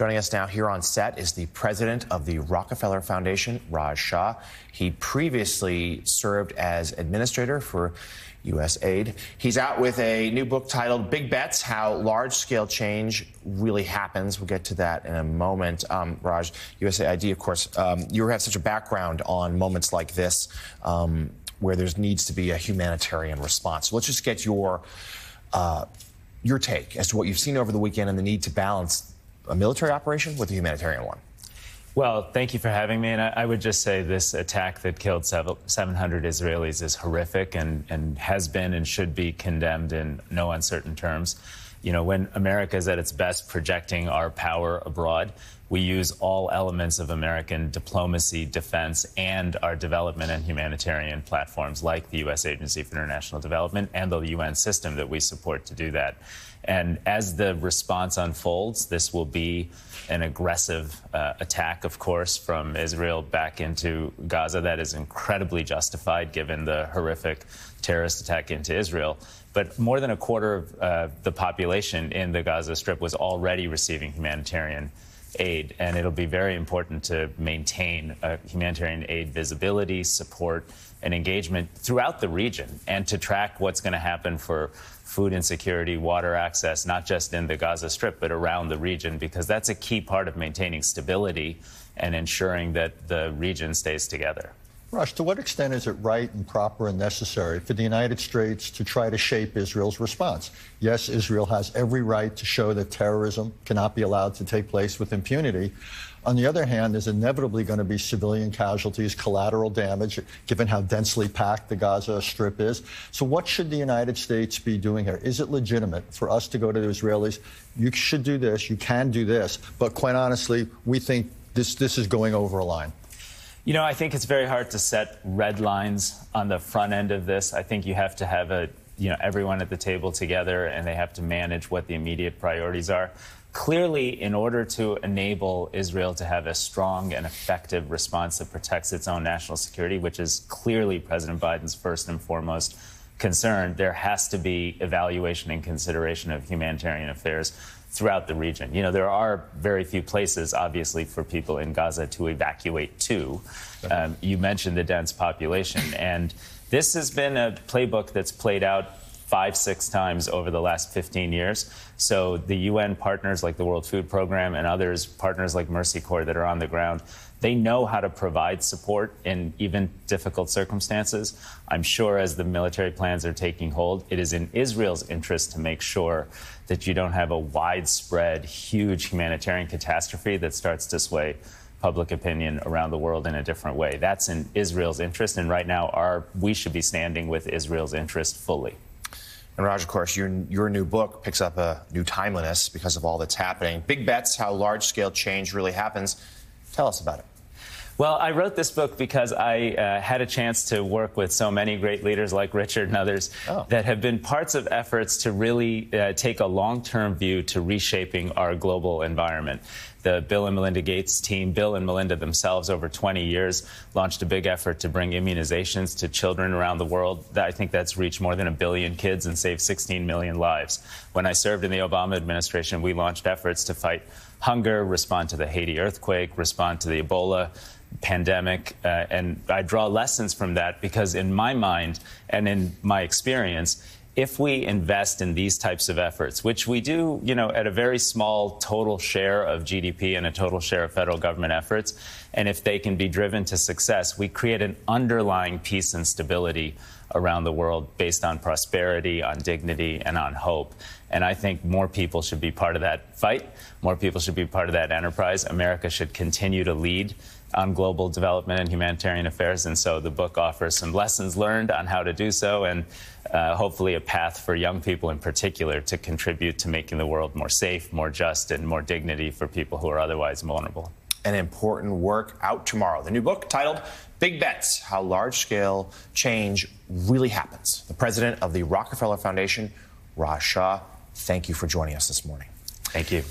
Joining us now here on set is the president of the Rockefeller Foundation, Raj Shah. He previously served as administrator for USAID. He's out with a new book titled Big Bets, How Large-Scale Change Really Happens. We'll get to that in a moment. Raj, USAID, of course, you have such a background on moments like this where there needs to be a humanitarian response. So let's just get your take as to what you've seen over the weekend and the need to balance a military operation with a humanitarian one. Well, thank you for having me. And I would just say this attack that killed 700 Israelis is horrific and has been and should be condemned in no uncertain terms. You know, when America is at its best projecting our power abroad, we use all elements of American diplomacy, defense, and our development and humanitarian platforms like the U.S. Agency for International Development and the UN system that we support to do that. And as the response unfolds, this will be an aggressive attack, of course, from Israel back into Gaza. That is incredibly justified given the horrific terrorist attack into Israel. But more than a quarter of the population in the Gaza Strip was already receiving humanitarian aid, and it'll be very important to maintain humanitarian aid visibility, support, and engagement throughout the region, and to track what's going to happen for food insecurity, water access, not just in the Gaza Strip, but around the region, because that's a key part of maintaining stability and ensuring that the region stays together. Raj, to what extent is it right and proper and necessary for the United States to try to shape Israel's response? Yes, Israel has every right to show that terrorism cannot be allowed to take place with impunity. On the other hand, there's inevitably going to be civilian casualties, collateral damage, given how densely packed the Gaza Strip is. So what should the United States be doing here? Is it legitimate for us to go to the Israelis? You should do this, you can do this, but quite honestly, we think this is going over a line. You know, I think it's very hard to set red lines on the front end of this. I think you have to have everyone at the table together, and they have to manage what the immediate priorities are. Clearly, in order to enable Israel to have a strong and effective response that protects its own national security, which is clearly President Biden's first and foremost concern, there has to be evaluation and consideration of humanitarian affairs throughout the region. You know, there are very few places, obviously, for people in Gaza to evacuate to. You mentioned the dense population, and this has been a playbook that's played out 5-6 times over the last 15 years. So the UN partners like the World Food Program and others, partners like Mercy Corps that are on the ground, they know how to provide support in even difficult circumstances. I'm sure as the military plans are taking hold, it is in Israel's interest to make sure that you don't have a widespread, huge humanitarian catastrophe that starts to sway public opinion around the world in a different way. That's in Israel's interest, and right now we should be standing with Israel's interest fully. And Raj, of course, your new book picks up a new timeliness because of all that's happening. Big Bets, How Large-Scale Change Really Happens. Tell us about it. Well, I wrote this book because I had a chance to work with so many great leaders like Richard and others that have been parts of efforts to really take a long-term view to reshaping our global environment. The Bill and Melinda Gates team, Bill and Melinda themselves, over 20 years, launched a big effort to bring immunizations to children around the world. I think that's reached more than 1 billion kids and saved 16 million lives. When I served in the Obama administration, we launched efforts to fight hunger, respond to the Haiti earthquake, respond to the Ebola pandemic, and I draw lessons from that because in my mind and in my experience, if we invest in these types of efforts, which we do, you know, at a very small total share of GDP and a total share of federal government efforts, and if they can be driven to success, we create an underlying peace and stability around the world based on prosperity, on dignity, and on hope. And I think more people should be part of that fight. More people should be part of that enterprise. America should continue to lead on global development and humanitarian affairs. And so the book offers some lessons learned on how to do so and hopefully a path for young people in particular to contribute to making the world more safe, more just, and more dignity for people who are otherwise vulnerable. An important work out tomorrow. The new book titled Big Bets, How Large-Scale Change Really Happens. The president of the Rockefeller Foundation, Raj Shah, thank you for joining us this morning. Thank you.